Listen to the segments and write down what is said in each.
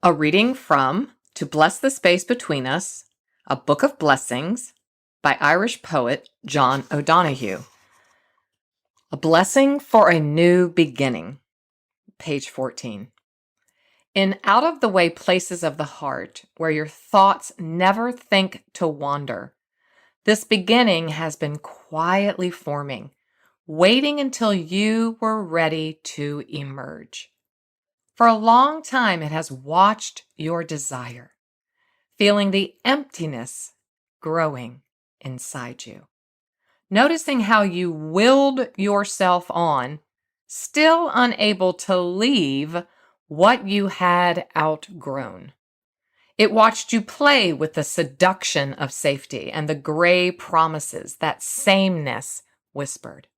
A reading from To Bless the Space Between Us, a Book of Blessings by Irish poet John O'Donohue. A Blessing for a New Beginning, page 14. In out-of-the-way places of the heart, where your thoughts never think to wander, this beginning has been quietly forming, waiting until you were ready to emerge. For a long time, it has watched your desire, feeling the emptiness growing inside you, noticing how you willed yourself on, still unable to leave what you had outgrown. It watched you play with the seduction of safety and the gray promises that sameness whispered,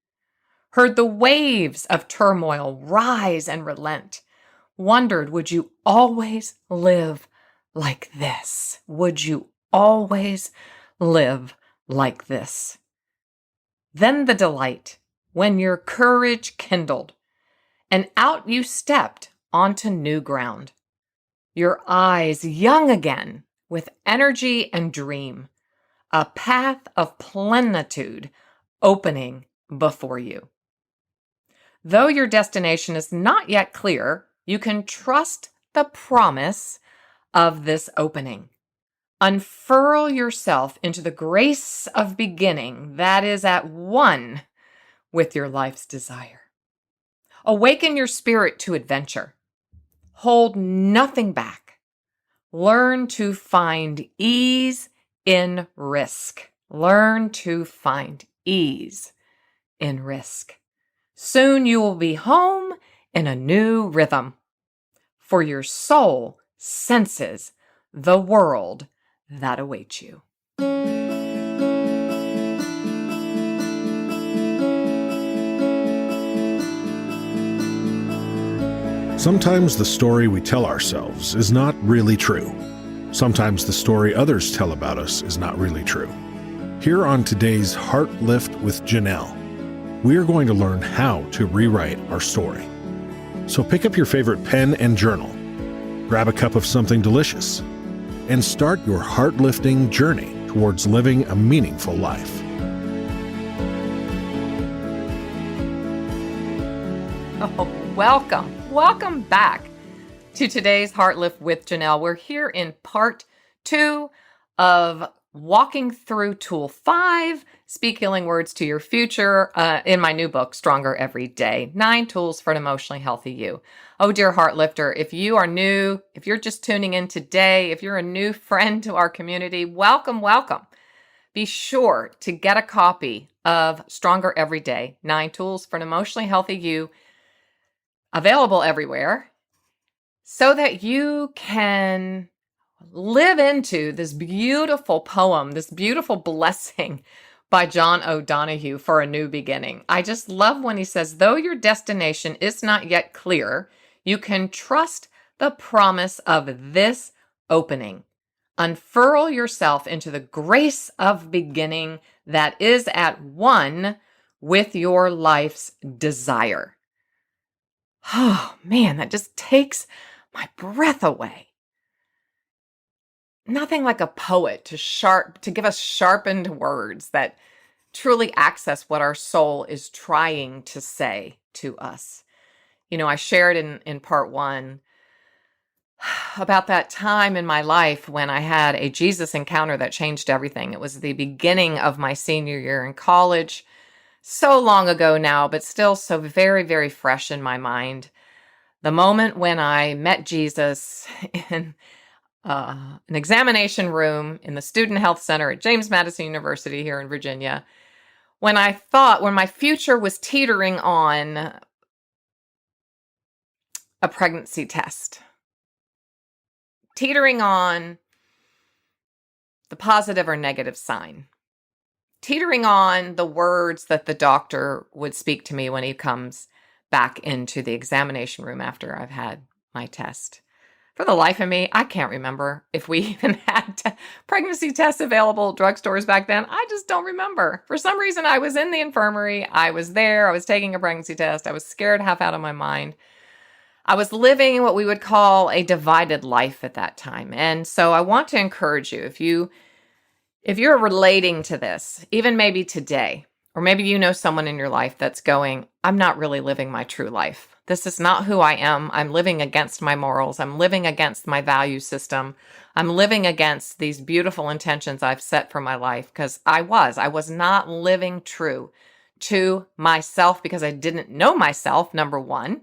heard the waves of turmoil rise and relent, wondered, would you always live like this? Would you always live like this? Then the delight, when your courage kindled, and out you stepped onto new ground. Your eyes young again with energy and dream, a path of plenitude opening before you. Though your destination is not yet clear, you can trust the promise of this opening. Unfurl yourself into the grace of beginning that is at one with your life's desire. Awaken your spirit to adventure. Hold nothing back. Learn to find ease in risk. Learn to find ease in risk. Soon you will be home in a new rhythm, for your soul senses the world that awaits you. Sometimes the story we tell ourselves is not really true. Sometimes the story others tell about us is not really true. Here on today's Heartlifter with Janell, we are going to learn how to rewrite our story. So pick up your favorite pen and journal, grab a cup of something delicious, and start your heart-lifting journey towards living a meaningful life. Oh, welcome back to today's Heartlift with Janell. We're here in part 2 of walking through Tool 5, Speak Healing Words to Your Future, in my new book, Stronger Every Day, 9 Tools for an Emotionally Healthy You. Oh, dear Heartlifter, if you are new, if you're just tuning in today, if you're a new friend to our community, welcome. Be sure to get a copy of Stronger Every Day, 9 Tools for an Emotionally Healthy You, available everywhere, so that you can live into this beautiful poem, this beautiful blessing by John O'Donohue for a new beginning. I just love when he says, though your destination is not yet clear, you can trust the promise of this opening. Unfurl yourself into the grace of beginning that is at one with your life's desire. Oh man, that just takes my breath away. Nothing like a poet to give us sharpened words that truly access what our soul is trying to say to us. You know, I shared in part 1 about that time in my life when I had a Jesus encounter that changed everything. It was the beginning of my senior year in college, so long ago now, but still so very, very fresh in my mind. The moment when I met Jesus in an examination room in the Student Health Center at James Madison University here in Virginia, when my future was teetering on a pregnancy test, teetering on the positive or negative sign, teetering on the words that the doctor would speak to me when he comes back into the examination room after I've had my test. For the life of me, I can't remember if we even had pregnancy tests available at drugstores back then. I just don't remember. For some reason, I was in the infirmary. I was there. I was taking a pregnancy test. I was scared half out of my mind. I was living what we would call a divided life at that time. And so I want to encourage you, if you're relating to this, even maybe today, or maybe you know someone in your life that's going, I'm not really living my true life. This is not who I am. I'm living against my morals. I'm living against my value system. I'm living against these beautiful intentions I've set for my life because I was not living true to myself because I didn't know myself, number one.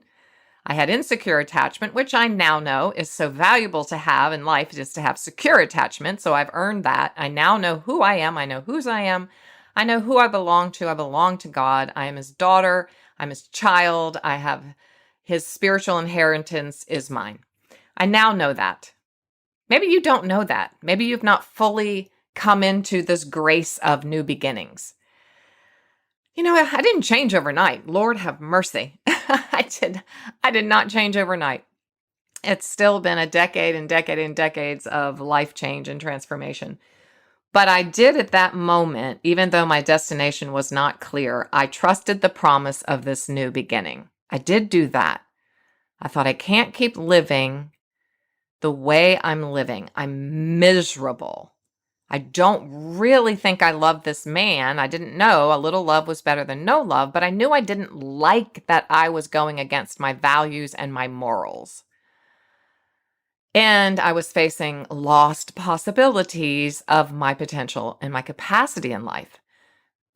I had insecure attachment, which I now know is so valuable to have in life, just to have secure attachment. So I've earned that. I now know who I am. I know whose I am. I know who I belong to. I belong to God. I am his daughter. I'm his child. I have his spiritual inheritance is mine. I now know that. Maybe you don't know that. Maybe you've not fully come into this grace of new beginnings. You know, I didn't change overnight. Lord have mercy. I did not change overnight. It's still been a decade and decades of life change and transformation. But I did at that moment, even though my destination was not clear, I trusted the promise of this new beginning. I did do that. I thought, I can't keep living the way I'm living. I'm miserable. I don't really think I love this man. I didn't know. A little love was better than no love, but I knew I didn't like that I was going against my values and my morals. And I was facing lost possibilities of my potential and my capacity in life.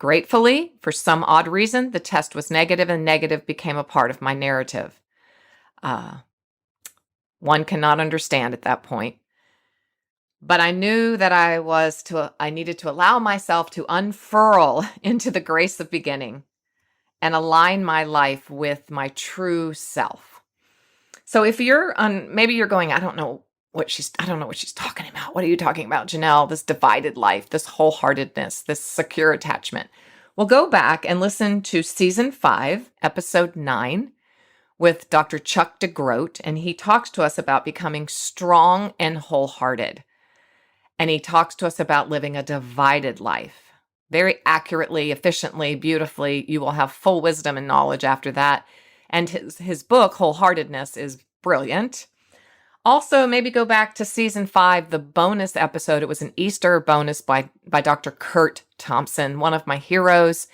Gratefully, for some odd reason, the test was negative and negative became a part of my narrative. One cannot understand at that point. But I knew that I needed to allow myself to unfurl into the grace of beginning and align my life with my true self. So if you're maybe you're going, I don't know what she's talking about. What are you talking about, Janell? This divided life, this wholeheartedness, this secure attachment. Well, go back and listen to season 5, episode 9 with Dr. Chuck DeGroat, and he talks to us about becoming strong and wholehearted. And he talks to us about living a divided life. Very accurately, efficiently, beautifully. You will have full wisdom and knowledge after that. And his book, Wholeheartedness, is brilliant. Also, maybe go back to season 5, the bonus episode. It was an Easter bonus by Dr. Kurt Thompson, one of my heroes,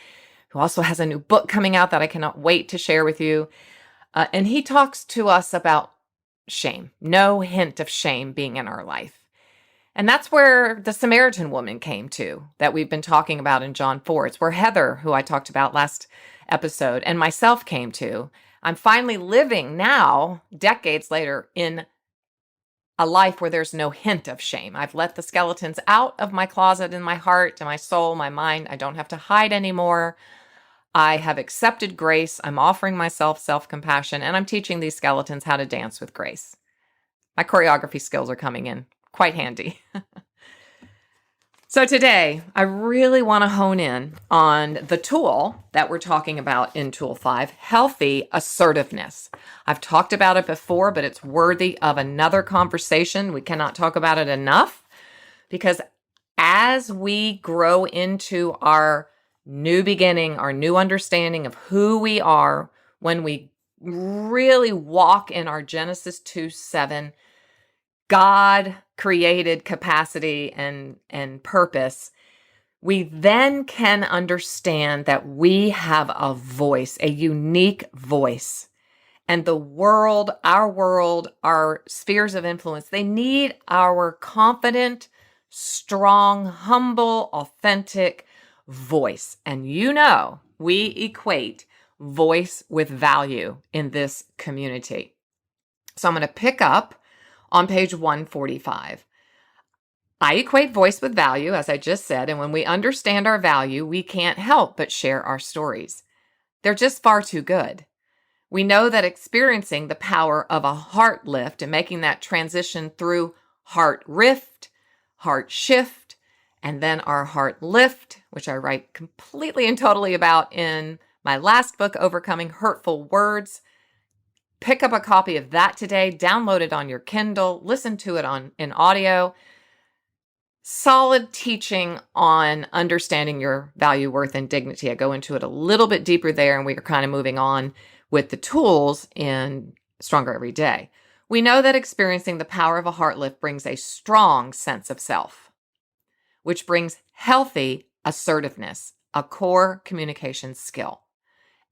who also has a new book coming out that I cannot wait to share with you. And he talks to us about shame. No hint of shame being in our life. And that's where the Samaritan woman came to, that we've been talking about in John 4. It's where Heather, who I talked about last episode, and myself came to. I'm finally living now, decades later, in a life where there's no hint of shame. I've let the skeletons out of my closet in my heart, and my soul, my mind. I don't have to hide anymore. I have accepted grace. I'm offering myself self-compassion, and I'm teaching these skeletons how to dance with grace. My choreography skills are coming in quite handy. So today, I really want to hone in on the tool that we're talking about in Tool 5, healthy assertiveness. I've talked about it before, but it's worthy of another conversation. We cannot talk about it enough because as we grow into our new beginning, our new understanding of who we are, when we really walk in our Genesis 2:7 God created capacity and purpose, we then can understand that we have a voice, a unique voice. And the world, our spheres of influence, they need our confident, strong, humble, authentic voice. And you know, we equate voice with value in this community. So I'm going to pick up on page 145. I equate voice with value, as I just said, and when we understand our value, we can't help but share our stories. They're just far too good. We know that experiencing the power of a heart lift and making that transition through heart rift, heart shift, and then our heart lift, which I write completely and totally about in my last book, Overcoming Hurtful Words. Pick up a copy of that today, download it on your Kindle, listen to it in audio. Solid teaching on understanding your value, worth, and dignity. I go into it a little bit deeper there, and we are kind of moving on with the tools in stronger every day. We know that experiencing the power of a heart lift brings a strong sense of self, which brings healthy assertiveness, a core communication skill.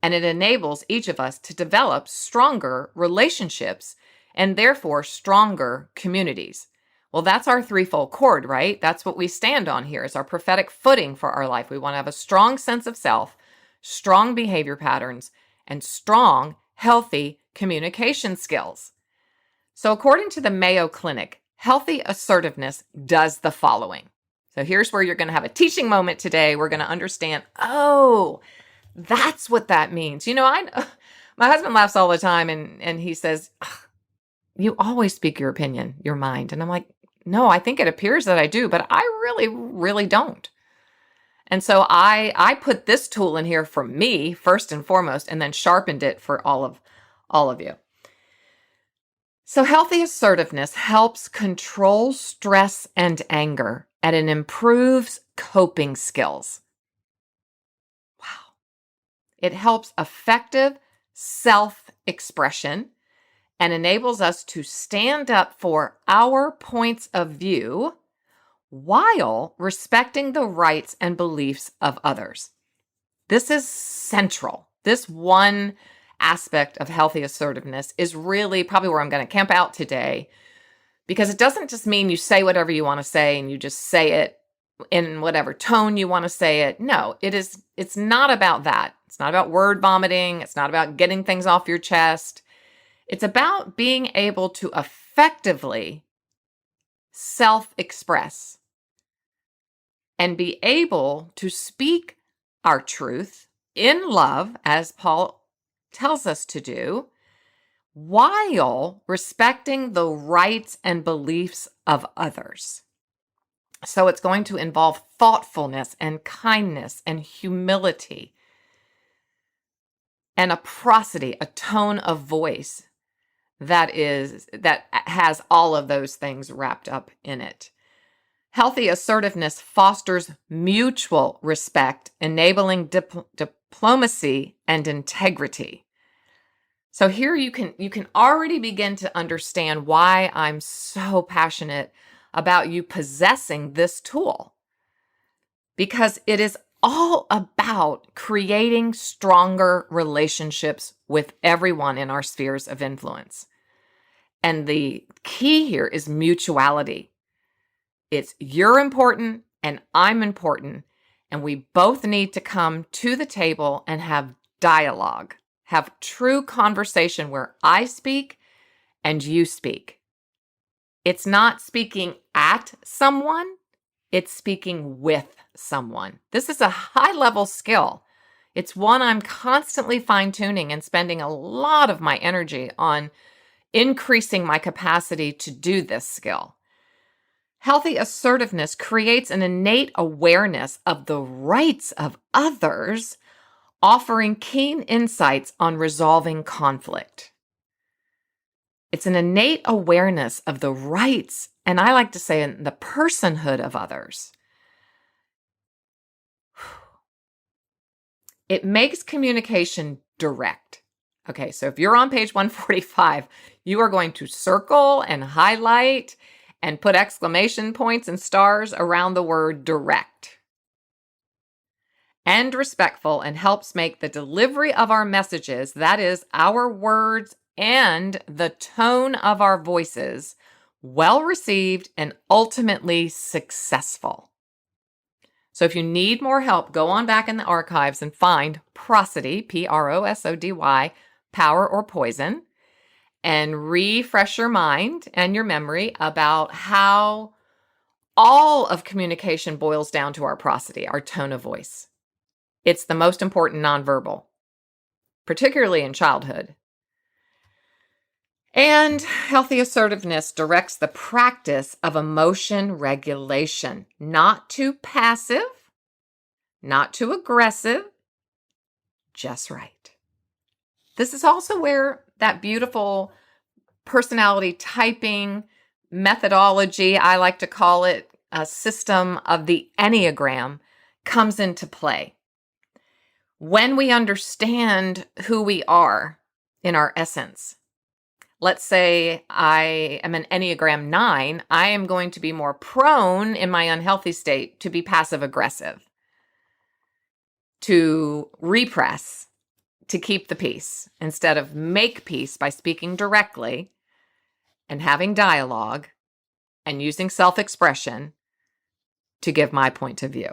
And it enables each of us to develop stronger relationships and therefore stronger communities. Well, that's our threefold cord, right? That's what we stand on here. It's our prophetic footing for our life. We want to have a strong sense of self, strong behavior patterns, and strong, healthy communication skills. So according to the Mayo Clinic, healthy assertiveness does the following. So here's where you're going to have a teaching moment today. We're going to understand, oh, that's what that means. My husband laughs all the time and he says, you always speak your opinion, your mind. And I'm like, no, I think it appears that I do, but I really, really don't. And so I put this tool in here for me first and foremost, and then sharpened it for all of you. So healthy assertiveness helps control stress and anger, and it improves coping skills. Wow. It helps effective self-expression and enables us to stand up for our points of view while respecting the rights and beliefs of others. This is central. This one aspect of healthy assertiveness is really probably where I'm going to camp out today, because it doesn't just mean you say whatever you want to say and you just say it in whatever tone you want to say it. No, it's not about that. It's not about word vomiting. It's not about getting things off your chest. It's about being able to effectively self-express and be able to speak our truth in love, as Paul tells us to do, while respecting the rights and beliefs of others. So it's going to involve thoughtfulness and kindness and humility and a prosody, a tone of voice that has all of those things wrapped up in it. Healthy assertiveness fosters mutual respect, enabling diplomacy and integrity. So here you can already begin to understand why I'm so passionate about you possessing this tool, because it is all about creating stronger relationships with everyone in our spheres of influence. And the key here is mutuality. It's you're important and I'm important, and we both need to come to the table and have dialogue, have true conversation where I speak and you speak. It's not speaking at someone, it's speaking with someone. This is a high-level skill. It's one I'm constantly fine-tuning and spending a lot of my energy on increasing my capacity to do this skill. Healthy assertiveness creates an innate awareness of the rights of others, offering keen insights on resolving conflict. It's an innate awareness of the rights, and I like to say the personhood of others. It makes communication direct. Okay, so if you're on page 145, you are going to circle and highlight and put exclamation points and stars around the word direct. And respectful, and helps make the delivery of our messages, that is, our words and the tone of our voices, well received and ultimately successful. So if you need more help, go on back in the archives and find prosody, Prosody, power or poison, and refresh your mind and your memory about how all of communication boils down to our prosody, our tone of voice. It's the most important nonverbal, particularly in childhood. And healthy assertiveness directs the practice of emotion regulation, not too passive, not too aggressive, just right. This is also where that beautiful personality typing methodology, I like to call it a system of the Enneagram, comes into play. When we understand who we are in our essence, Let's say I am an Enneagram 9, I am going to be more prone in my unhealthy state to be passive aggressive, to repress, to keep the peace, instead of make peace by speaking directly and having dialogue and using self-expression to give my point of view.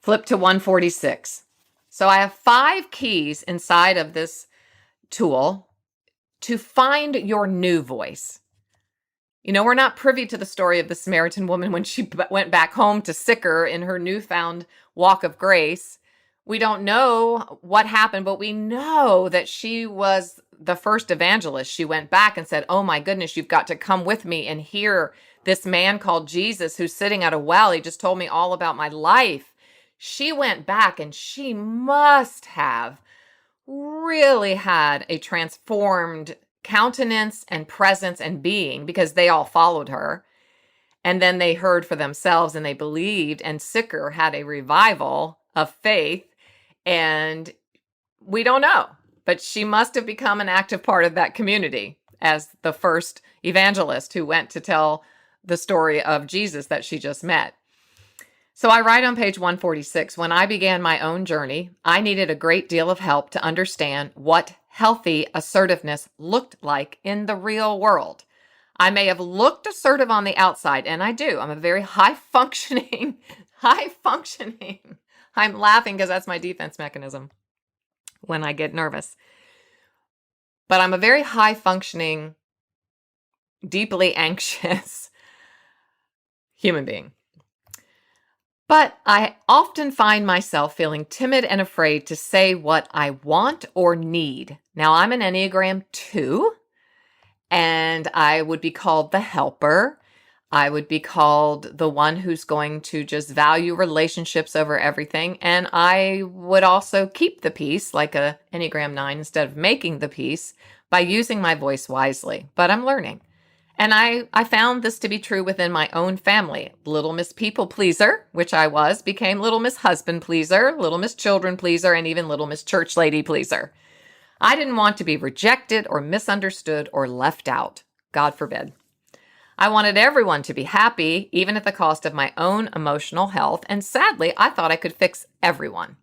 Flip to 146. So I have 5 keys inside of this tool to find your new voice. You know, we're not privy to the story of the Samaritan woman when she went back home to Sychar in her newfound walk of grace. We don't know what happened, but we know that she was the first evangelist. She went back and said, oh my goodness, you've got to come with me and hear this man called Jesus who's sitting at a well. He just told me all about my life. She went back and she must have really had a transformed countenance and presence and being, because they all followed her. And then they heard for themselves and they believed, and Sychar had a revival of faith. And we don't know, but she must have become an active part of that community as the first evangelist who went to tell the story of Jesus that she just met. So I write on page 146, when I began my own journey, I needed a great deal of help to understand what healthy assertiveness looked like in the real world. I may have looked assertive on the outside, and I do. I'm a very high functioning. I'm laughing because that's my defense mechanism when I get nervous. But I'm a very high functioning, deeply anxious human being. But I often find myself feeling timid and afraid to say what I want or need. Now, I'm an Enneagram 2, and I would be called the helper. I would be called the one who's going to just value relationships over everything. And I would also keep the peace, like a Enneagram 9, instead of making the peace, by using my voice wisely. But I'm learning. And I found this to be true within my own family. Little Miss People Pleaser, which I was, became Little Miss Husband Pleaser, Little Miss Children Pleaser, and even Little Miss Church Lady Pleaser. I didn't want to be rejected or misunderstood or left out. God forbid. I wanted everyone to be happy, even at the cost of my own emotional health. And sadly, I thought I could fix everyone.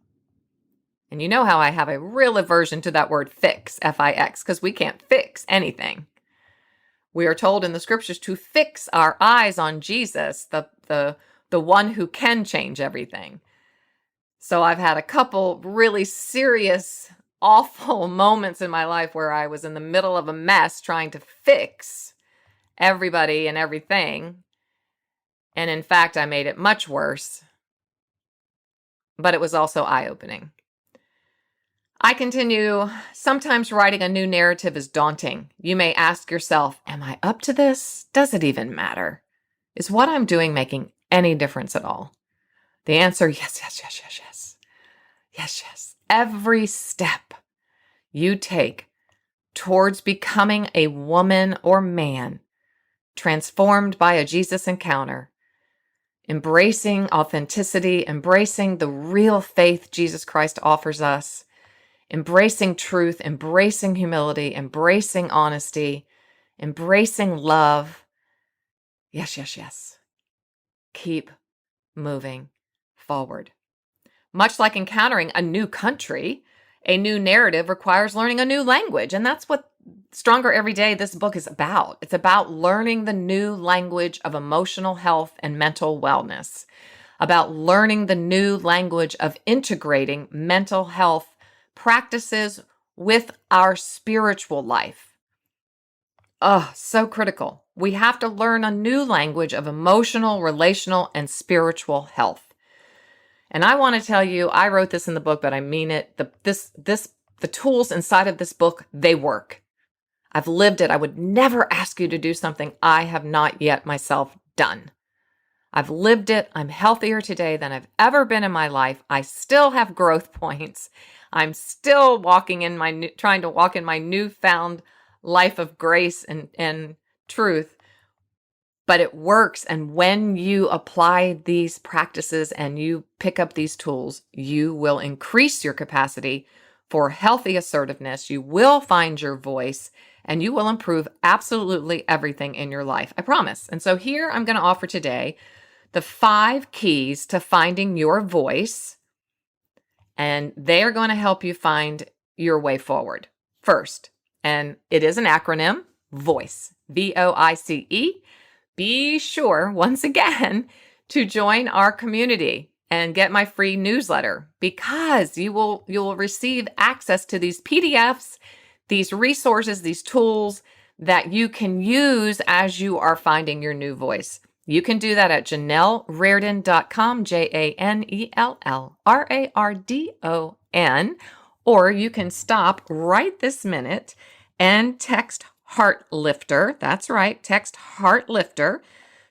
And you know how I have a real aversion to that word fix, F-I-X, because we can't fix anything. We are told in the scriptures to fix our eyes on Jesus, the one who can change everything. So I've had a couple really serious, awful moments in my life where I was in the middle of a mess trying to fix everybody and everything. And in fact, I made it much worse. But it was also eye-opening. I continue, sometimes writing a new narrative is daunting. You may ask yourself, am I up to this? Does it even matter? Is what I'm doing making any difference at all? The answer, yes, yes, yes, yes, yes. Yes, yes. Every step you take towards becoming a woman or man transformed by a Jesus encounter, embracing authenticity, embracing the real faith Jesus Christ offers us, embracing truth, embracing humility, embracing honesty, embracing love. Yes, yes, yes. Keep moving forward. Much like encountering a new country, a new narrative requires learning a new language. And that's what Stronger Every Day, this book is about. It's about learning the new language of emotional health and mental wellness, about learning the new language of integrating mental health practices with our spiritual life. Oh, so critical. We have to learn a new language of emotional, relational, and spiritual health. And I want to tell you, I wrote this in the book, but I mean it. The tools inside of this book, they work. I've lived it. I would never ask you to do something I have not yet myself done. I've lived it. I'm healthier today than I've ever been in my life. I still have growth points. I'm still trying to walk in my newfound life of grace and truth, but it works. And when you apply these practices and you pick up these tools, you will increase your capacity for healthy assertiveness. You will find your voice, and you will improve absolutely everything in your life. I promise. And so here I'm going to offer today the 5 keys to finding your voice, and they are going to help you find your way forward. First, and it is an acronym, VOICE, VOICE. Be sure, once again, to join our community and get my free newsletter, because you will receive access to these PDFs, these resources, these tools that you can use as you are finding your new voice. You can do that at janellrardon.com, JANELLRARDON, or you can stop right this minute and text Heartlifter. That's right, text Heartlifter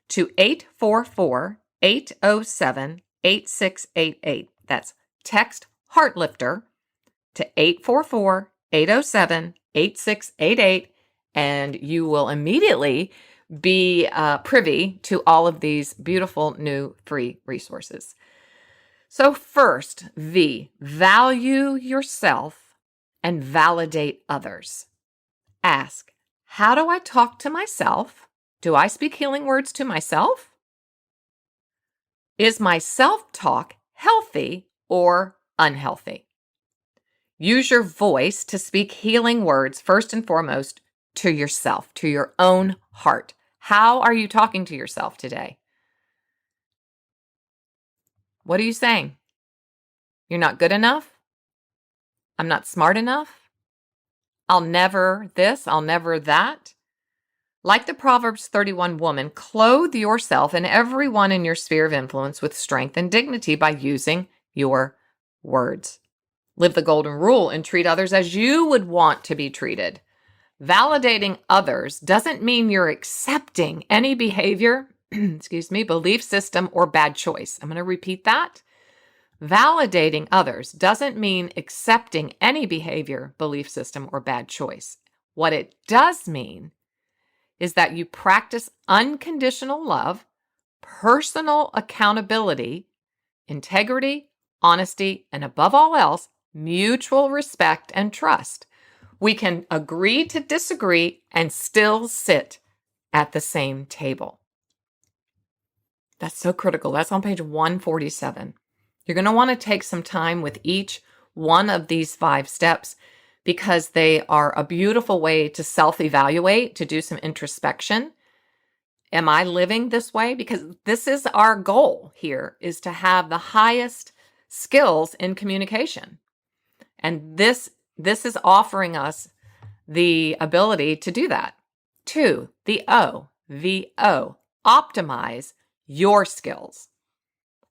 to 844-807-8688. That's text Heartlifter to 844-807-8688, and you will immediately be privy to all of these beautiful new free resources. So first, value yourself and validate others. Ask, how do I talk to myself? Do I speak healing words to myself? Is my self-talk healthy or unhealthy? Use your voice to speak healing words first and foremost to yourself, to your own heart. How are you talking to yourself today? What are you saying? You're not good enough? I'm not smart enough? I'll never this, I'll never that. Like the Proverbs 31 woman, clothe yourself and everyone in your sphere of influence with strength and dignity by using your words. Live the golden rule and treat others as you would want to be treated. Validating others doesn't mean you're accepting any behavior, belief system, or bad choice. I'm going to repeat that. Validating others doesn't mean accepting any behavior, belief system, or bad choice. What it does mean is that you practice unconditional love, personal accountability, integrity, honesty, and above all else, mutual respect and trust. We can agree to disagree and still sit at the same table. That's so critical. That's on page 147. You're going to want to take some time with each one of these 5 steps, because they are a beautiful way to self-evaluate, to do some introspection. Am I living this way? Because this is our goal here, is to have the highest skills in communication. And this is offering us the ability to do that. 2, the O, VO, optimize your skills.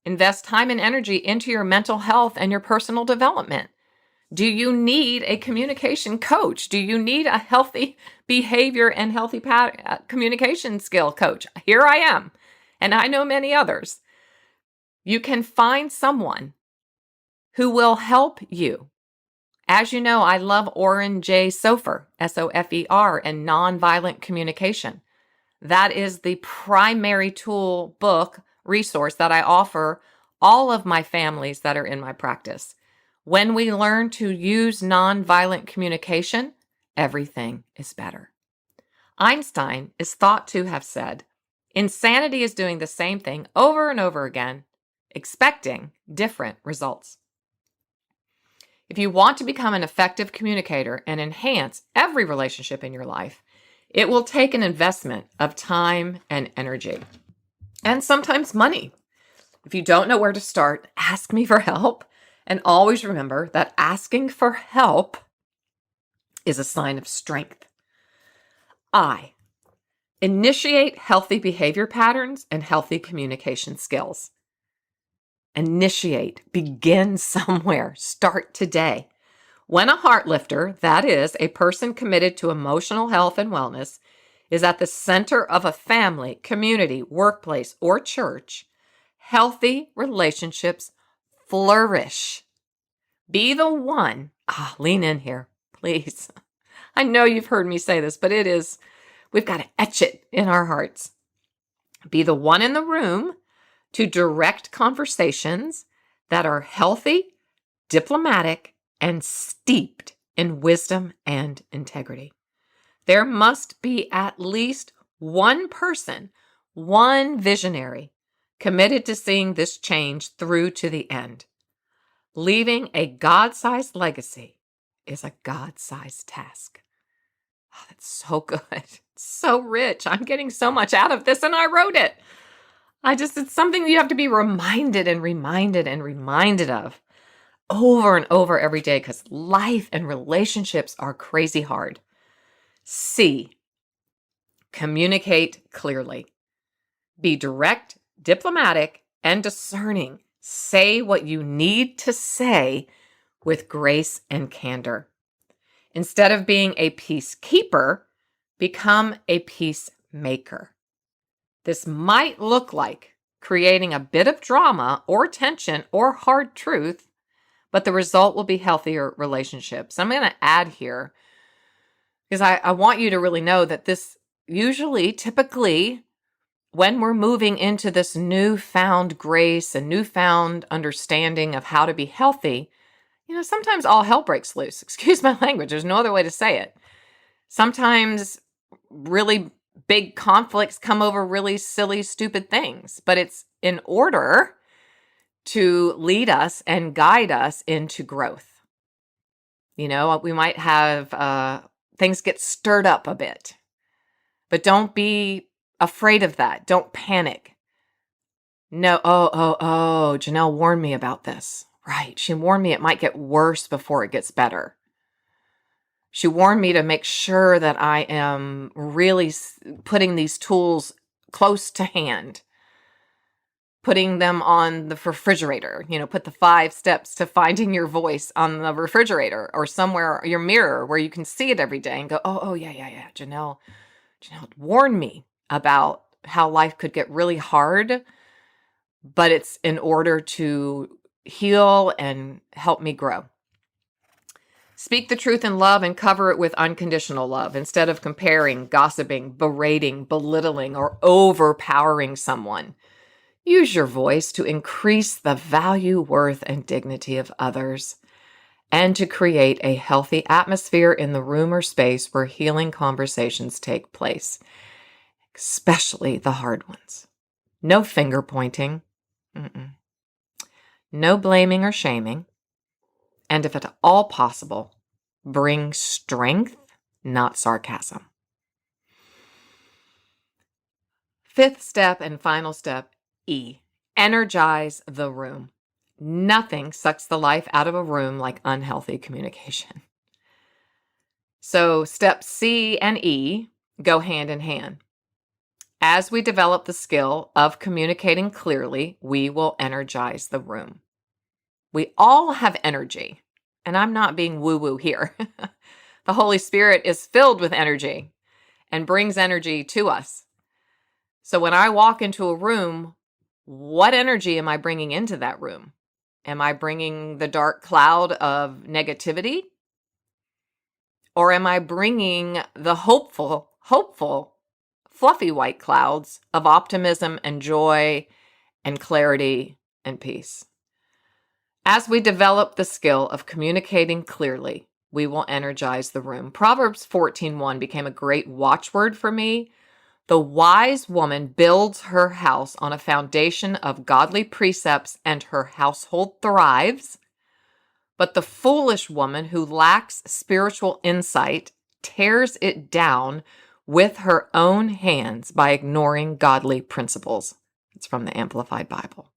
Invest time and energy into your mental health and your personal development. Do you need a communication coach? Do you need a healthy behavior and healthy communication skill coach? Here I am, and I know many others. You can find someone who will help you. As you know, I love Oren J. Sofer, S-O-F-E-R, and nonviolent communication. That is the primary tool, book, resource that I offer all of my families that are in my practice. When we learn to use nonviolent communication, everything is better. Einstein is thought to have said, insanity is doing the same thing over and over again, expecting different results. If you want to become an effective communicator and enhance every relationship in your life, it will take an investment of time and energy, and sometimes money. If you don't know where to start, ask me for help. And always remember that asking for help is a sign of strength. I initiate healthy behavior patterns and healthy communication skills. Initiate, begin somewhere, start today. When a Heartlifter, that is, a person committed to emotional health and wellness, is at the center of a family, community, workplace, or church, healthy relationships flourish. Be the one. Lean in here, please. I know you've heard me say this, but we've got to etch it in our hearts. Be the one in the room to direct conversations that are healthy, diplomatic, and steeped in wisdom and integrity. There must be at least one person, one visionary, committed to seeing this change through to the end. Leaving a God-sized legacy is a God-sized task. Oh, that's so good. It's so rich. I'm getting so much out of this, and I wrote it. It's something you have to be reminded and reminded and reminded of over and over every day, because life and relationships are crazy hard. C, communicate clearly. Be direct, diplomatic, and discerning. Say what you need to say with grace and candor. Instead of being a peacekeeper, become a peacemaker. This might look like creating a bit of drama or tension or hard truth, but the result will be healthier relationships. I'm going to add here, because I want you to really know that this typically, when we're moving into this newfound grace and newfound understanding of how to be healthy, sometimes all hell breaks loose. Excuse my language. There's no other way to say it. Sometimes really big conflicts come over really silly, stupid things, but it's in order to lead us and guide us into growth. We might have things get stirred up a bit, but don't be afraid of that. Don't panic. No, Janell warned me about this. Right. She warned me it might get worse before it gets better. She warned me to make sure that I am really putting these tools close to hand, putting them on the refrigerator. Put the 5 steps to finding your voice on the refrigerator or somewhere, your mirror, where you can see it every day and go, oh, yeah. Janell warned me about how life could get really hard, but it's in order to heal and help me grow. Speak the truth in love and cover it with unconditional love instead of comparing, gossiping, berating, belittling, or overpowering someone. Use your voice to increase the value, worth, and dignity of others, and to create a healthy atmosphere in the room or space where healing conversations take place, especially the hard ones. No finger pointing. No blaming or shaming. And if at all possible, bring strength, not sarcasm. 5th step and final step, E, energize the room. Nothing sucks the life out of a room like unhealthy communication. So steps C and E go hand in hand. As we develop the skill of communicating clearly, we will energize the room. We all have energy, and I'm not being woo-woo here. The Holy Spirit is filled with energy and brings energy to us. So when I walk into a room, what energy am I bringing into that room? Am I bringing the dark cloud of negativity? Or am I bringing the hopeful, fluffy white clouds of optimism and joy and clarity and peace? As we develop the skill of communicating clearly, we will energize the room. Proverbs 14:1 became a great watchword for me. The wise woman builds her house on a foundation of godly precepts, and her household thrives. But the foolish woman who lacks spiritual insight tears it down with her own hands by ignoring godly principles. It's from the Amplified Bible.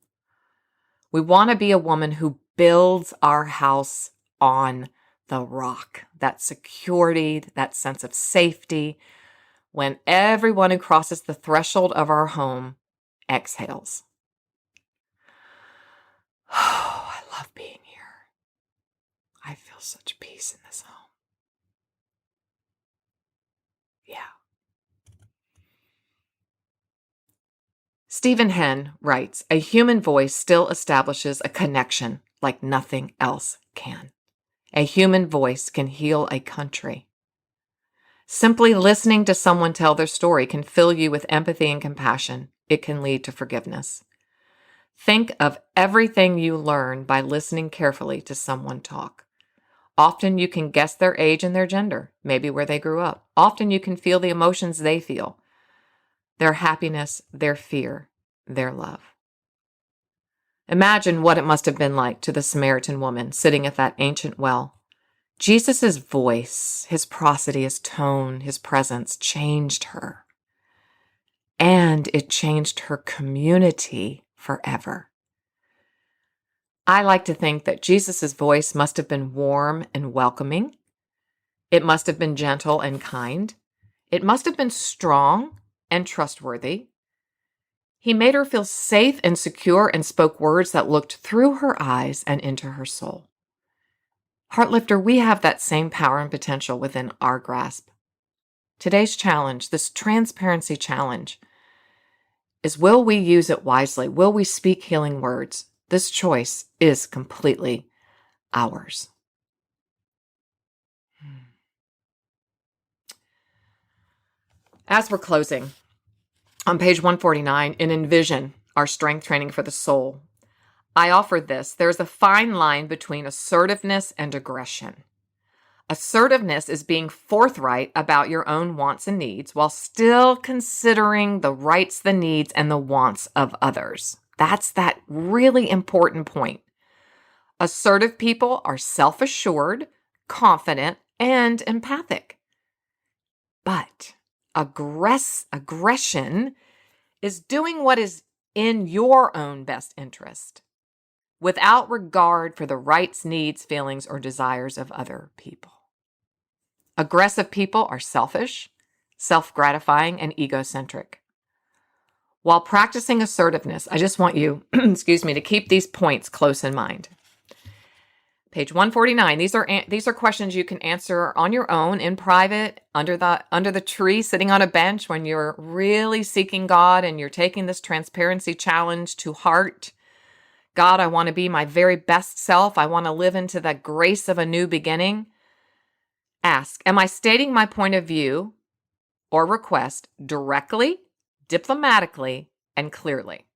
We want to be a woman who builds our house on the rock, that security, that sense of safety, when everyone who crosses the threshold of our home exhales. Oh, I love being here. I feel such peace in this home. Yeah. Stephen Henn writes, a human voice still establishes a connection like nothing else can. A human voice can heal a country. Simply listening to someone tell their story can fill you with empathy and compassion. It can lead to forgiveness. Think of everything you learn by listening carefully to someone talk. Often you can guess their age and their gender, maybe where they grew up. Often you can feel the emotions they feel, their happiness, their fear, their love. Imagine what it must have been like to the Samaritan woman sitting at that ancient well. Jesus' voice, his prosody, his tone, his presence changed her. And it changed her community forever. I like to think that Jesus' voice must have been warm and welcoming. It must have been gentle and kind. It must have been strong and trustworthy. He made her feel safe and secure and spoke words that looked through her eyes and into her soul. Heartlifter, we have that same power and potential within our grasp. Today's challenge, this transparency challenge, is will we use it wisely? Will we speak healing words? This choice is completely ours. As we're closing, on page 149, in Envision, our strength training for the soul, I offered this. There's a fine line between assertiveness and aggression. Assertiveness is being forthright about your own wants and needs while still considering the rights, the needs, and the wants of others. That's that really important point. Assertive people are self-assured, confident, and empathic. But aggression is doing what is in your own best interest, without regard for the rights, needs, feelings, or desires of other people. Aggressive people are selfish, self-gratifying, and egocentric. While practicing assertiveness, I just want you, to keep these points close in mind. Page 149, these are questions you can answer on your own, in private, under the tree, sitting on a bench when you're really seeking God and you're taking this transparency challenge to heart. God, I want to be my very best self. I want to live into the grace of a new beginning. Ask, am I stating my point of view or request directly, diplomatically, and clearly?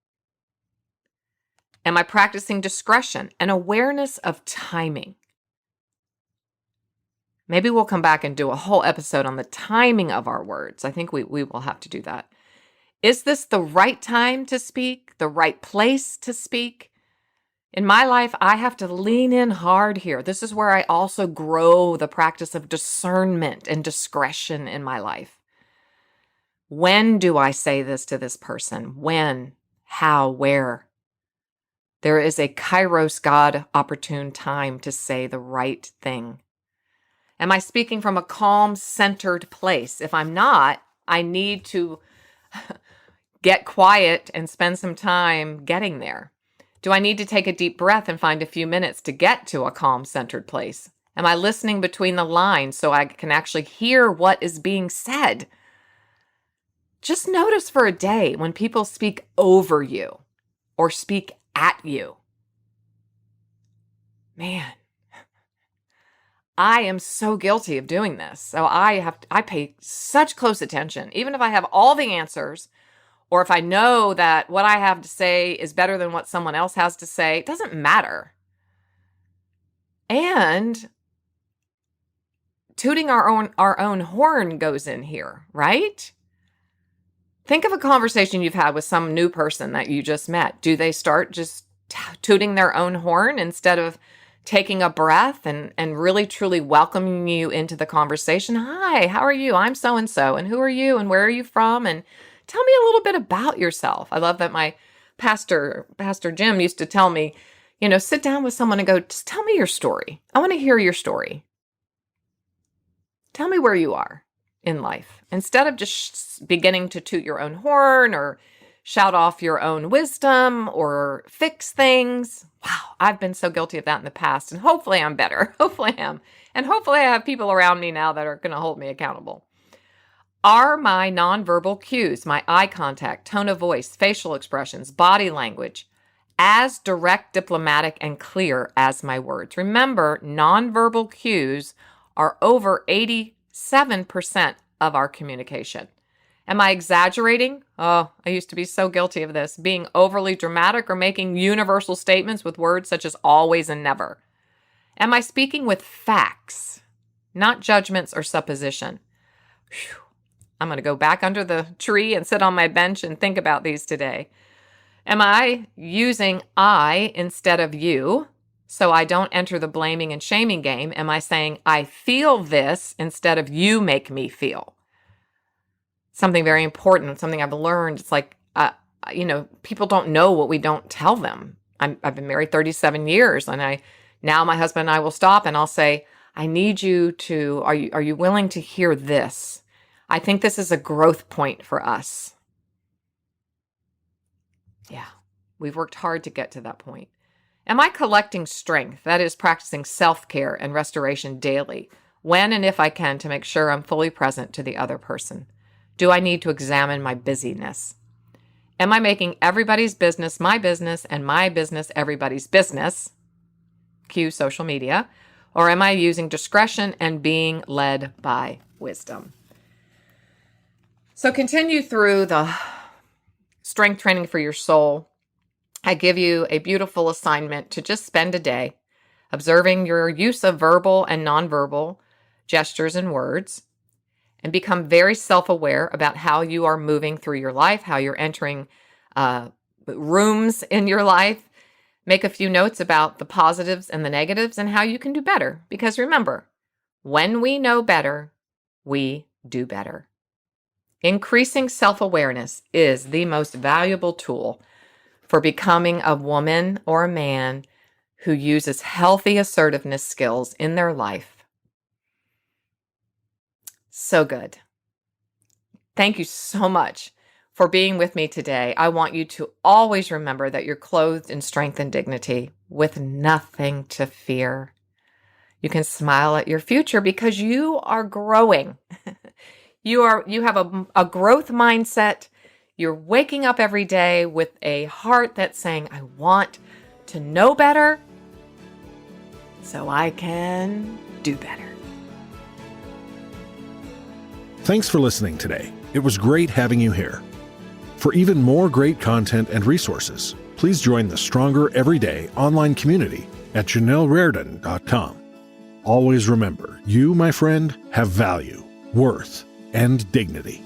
Am I practicing discretion and awareness of timing? Maybe we'll come back and do a whole episode on the timing of our words. I think we will have to do that. Is this the right time to speak? The right place to speak? In my life, I have to lean in hard here. This is where I also grow the practice of discernment and discretion in my life. When do I say this to this person? When? How? Where? There is a kairos, God opportune time to say the right thing. Am I speaking from a calm, centered place? If I'm not, I need to get quiet and spend some time getting there. Do I need to take a deep breath and find a few minutes to get to a calm, centered place? Am I listening between the lines so I can actually hear what is being said? Just notice for a day when people speak over you or speak at you. Man, I am so guilty of doing this. So I pay such close attention, even if I have all the answers, or if I know that what I have to say is better than what someone else has to say. It doesn't matter. And tooting our own horn goes in here, right? Think of a conversation you've had with some new person that you just met. Do they start just tooting their own horn instead of taking a breath and really truly welcoming you into the conversation? Hi, how are you? I'm so-and-so. And who are you? And where are you from? And tell me a little bit about yourself. I love that my Pastor Jim used to tell me, sit down with someone and go, just tell me your story. I want to hear your story. Tell me where you are in life. Instead of just beginning to toot your own horn or shout off your own wisdom or fix things. Wow, I've been so guilty of that in the past, and hopefully I'm better. Hopefully I am. And hopefully I have people around me now that are going to hold me accountable. Are my nonverbal cues, my eye contact, tone of voice, facial expressions, body language, as direct, diplomatic, and clear as my words? Remember, nonverbal cues are over 87% of our communication. Am I exaggerating? Oh, I used to be so guilty of this, being overly dramatic or making universal statements with words such as always and never. Am I speaking with facts, not judgments or supposition? Whew. I'm going to go back under the tree and sit on my bench and think about these today. Am I using I instead of you so I don't enter the blaming and shaming game? Am I saying I feel this instead of you make me feel? Something very important, something I've learned. It's like, people don't know what we don't tell them. I've been married 37 years, and now my husband and I will stop and I'll say, I need you to, are you willing to hear this? I think this is a growth point for us. Yeah, we've worked hard to get to that point. Am I collecting strength? That is practicing self-care and restoration daily, when and if I can, to make sure I'm fully present to the other person. Do I need to examine my busyness? Am I making everybody's business my business and my business everybody's business? Cue social media. Or am I using discretion and being led by wisdom? So continue through the strength training for your soul. I give you a beautiful assignment to just spend a day observing your use of verbal and nonverbal gestures and words, and become very self-aware about how you are moving through your life, how you're entering rooms in your life. Make a few notes about the positives and the negatives and how you can do better. Because remember, when we know better, we do better. Increasing self-awareness is the most valuable tool for becoming a woman or a man who uses healthy assertiveness skills in their life. So good. Thank you so much for being with me today. I want you to always remember that you're clothed in strength and dignity with nothing to fear. You can smile at your future because you are growing. You have a growth mindset. You're waking up every day with a heart that's saying, I want to know better so I can do better. Thanks for listening today. It was great having you here. For even more great content and resources, please join the Stronger Everyday online community at janellreardon.com. Always remember, you, my friend, have value, worth, and dignity.